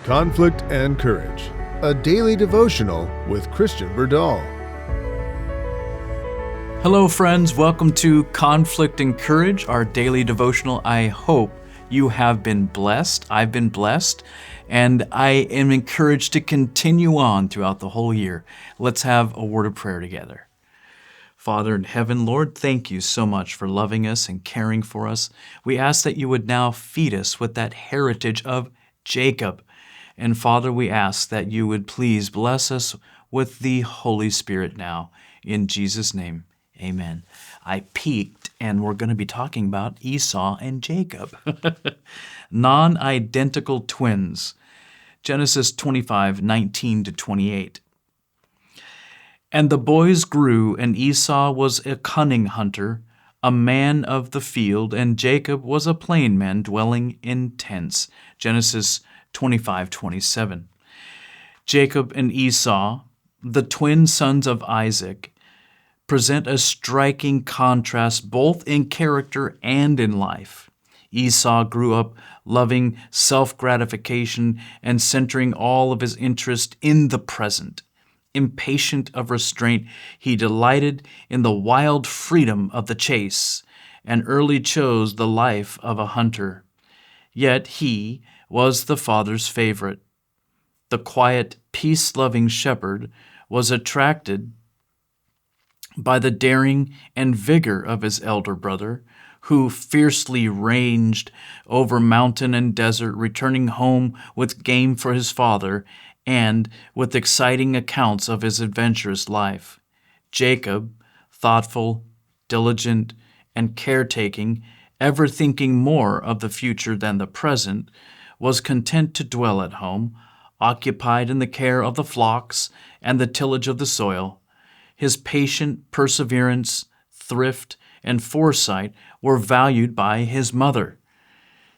Conflict and Courage, a daily devotional with Christian Berdahl. Hello, friends. Welcome to Conflict and Courage, our daily devotional. I hope you have been blessed. I've been blessed, and I am encouraged to continue on throughout the whole year. Let's have a word of prayer together. Father in heaven, Lord, thank you so much for loving us and caring for us. We ask that you would now feed us with that heritage of Jacob. And Father, we ask that you would please bless us with the Holy Spirit now. In Jesus' name, amen. I peeked, and we're going to be talking about Esau and Jacob. Non-identical twins. Genesis 25:19-28. And the boys grew, and Esau was a cunning hunter, a man of the field, and Jacob was a plain man dwelling in tents. Genesis 25:27. Jacob and Esau, the twin sons of Isaac, present a striking contrast both in character and in life. Esau grew up loving self-gratification and centering all of his interest in the present. Impatient of restraint, he delighted in the wild freedom of the chase and early chose the life of a hunter. Yet he was the father's favorite. The quiet, peace-loving shepherd was attracted by the daring and vigor of his elder brother, who fiercely ranged over mountain and desert, returning home with game for his father and with exciting accounts of his adventurous life. Jacob, thoughtful, diligent, and caretaking, ever thinking more of the future than the present, was content to dwell at home, occupied in the care of the flocks and the tillage of the soil. His patient perseverance, thrift, and foresight were valued by his mother.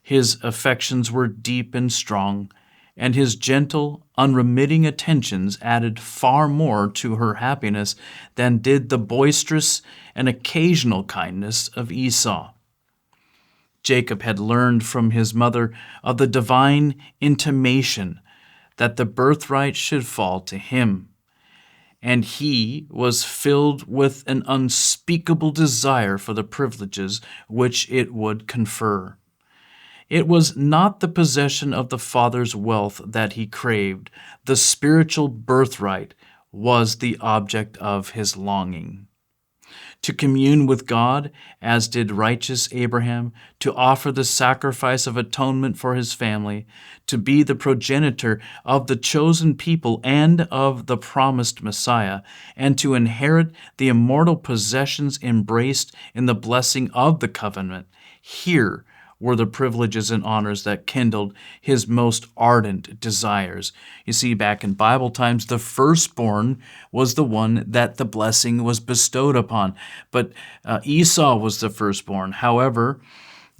His affections were deep and strong, and his gentle, unremitting attentions added far more to her happiness than did the boisterous and occasional kindness of Esau. Jacob had learned from his mother of the divine intimation that the birthright should fall to him, and he was filled with an unspeakable desire for the privileges which it would confer. It was not the possession of the father's wealth that he craved. The spiritual birthright was the object of his longing. To commune with God, as did righteous Abraham, to offer the sacrifice of atonement for his family, to be the progenitor of the chosen people and of the promised Messiah, and to inherit the immortal possessions embraced in the blessing of the covenant. Here were the privileges and honors that kindled his most ardent desires. You see, back in Bible times, the firstborn was the one that the blessing was bestowed upon. But Esau was the firstborn. However,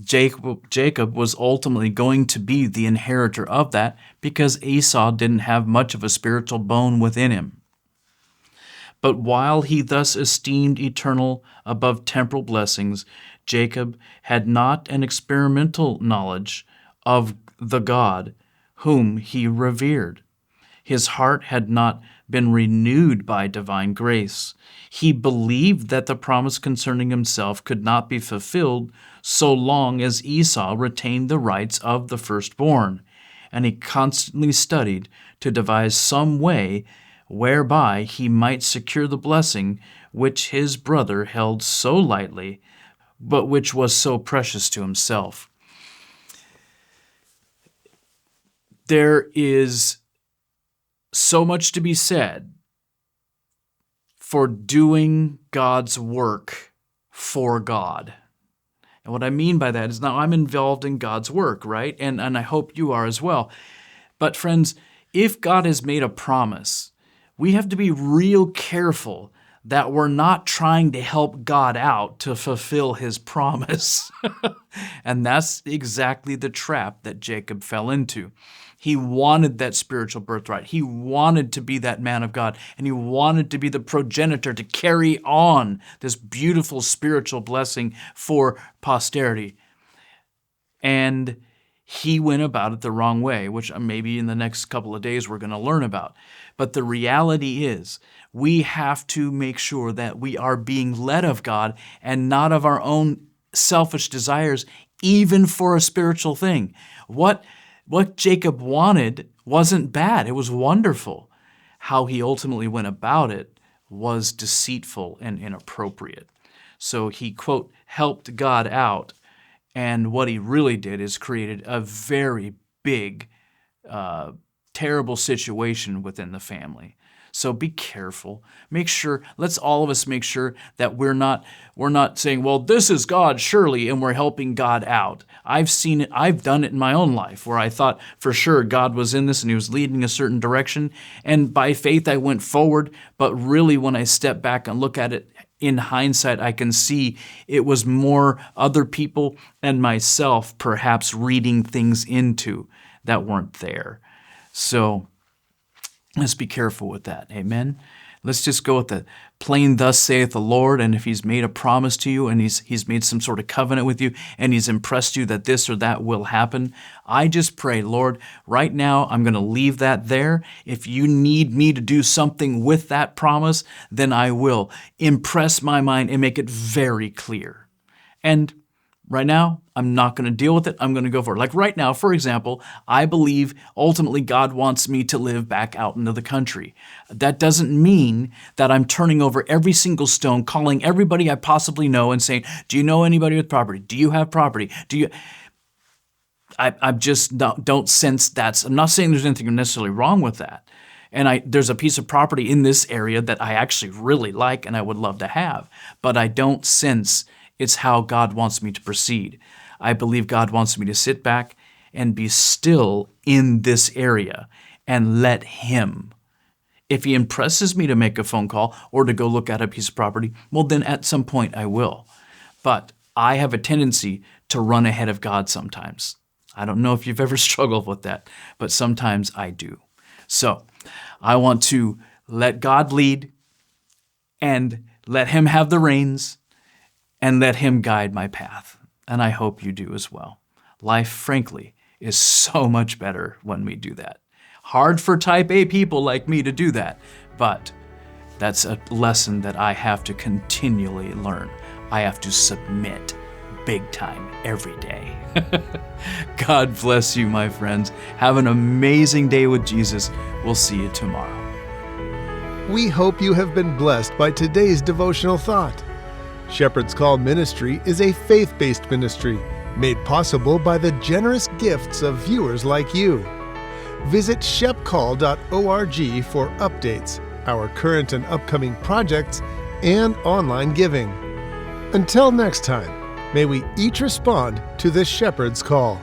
Jacob was ultimately going to be the inheritor of that because Esau didn't have much of a spiritual bone within him. But while he thus esteemed eternal above temporal blessings, Jacob had not an experimental knowledge of the God whom he revered. His heart had not been renewed by divine grace. He believed that the promise concerning himself could not be fulfilled so long as Esau retained the rights of the firstborn, and he constantly studied to devise some way whereby he might secure the blessing which his brother held so lightly, but which was so precious to himself. There is so much to be said for doing God's work for God. And what I mean by that is now I'm involved in God's work, right? And I hope you are as well. But friends, if God has made a promise, we have to be real careful that we're not trying to help God out to fulfill his promise. And that's exactly the trap that Jacob fell into. He wanted that spiritual birthright. He wanted to be that man of God, and he wanted to be the progenitor to carry on this beautiful spiritual blessing for posterity. And he went about it the wrong way, which maybe in the next couple of days we're going to learn about. But the reality is, we have to make sure that we are being led of God and not of our own selfish desires, even for a spiritual thing. What Jacob wanted wasn't bad. It was wonderful. How he ultimately went about it was deceitful and inappropriate. So he, quote, helped God out. And what he really did is created a very big, terrible situation within the family. So be careful. Make sure, let's all of us make sure that we're not saying, well, this is God, surely, and we're helping God out. I've seen it, I've done it in my own life where I thought for sure God was in this and he was leading a certain direction. And by faith, I went forward. But really, when I step back and look at it in hindsight, I can see it was more other people and myself perhaps reading things into that weren't there. So let's be careful with that. Amen. Let's just go with the plain, thus saith the Lord. And if he's made a promise to you and he's made some sort of covenant with you and he's impressed you that this or that will happen, I just pray, Lord, right now I'm going to leave that there. If you need me to do something with that promise, then I will. Impress my mind and make it very clear. And right now, I'm not going to deal with it. I'm going to go for it. Like right now, for example, I believe ultimately God wants me to live back out into the country. That doesn't mean that I'm turning over every single stone, calling everybody I possibly know and saying, do you know anybody with property? Do you have property? I just don't sense that's, I'm not saying there's anything necessarily wrong with that. And there's a piece of property in this area that I actually really like and I would love to have, but I don't sense it's how God wants me to proceed. I believe God wants me to sit back and be still in this area and let him. If he impresses me to make a phone call or to go look at a piece of property, well, then at some point I will. But I have a tendency to run ahead of God sometimes. I don't know if you've ever struggled with that, but sometimes I do. So I want to let God lead and let him have the reins and let him guide my path. And I hope you do as well. Life, frankly, is so much better when we do that. Hard for type A people like me to do that, but that's a lesson that I have to continually learn. I have to submit big time every day. God bless you, my friends. Have an amazing day with Jesus. We'll see you tomorrow. We hope you have been blessed by today's devotional thought. Shepherd's Call Ministry is a faith-based ministry made possible by the generous gifts of viewers like you. Visit shepcall.org for updates, our current and upcoming projects, and online giving. Until next time, may we each respond to the Shepherd's Call.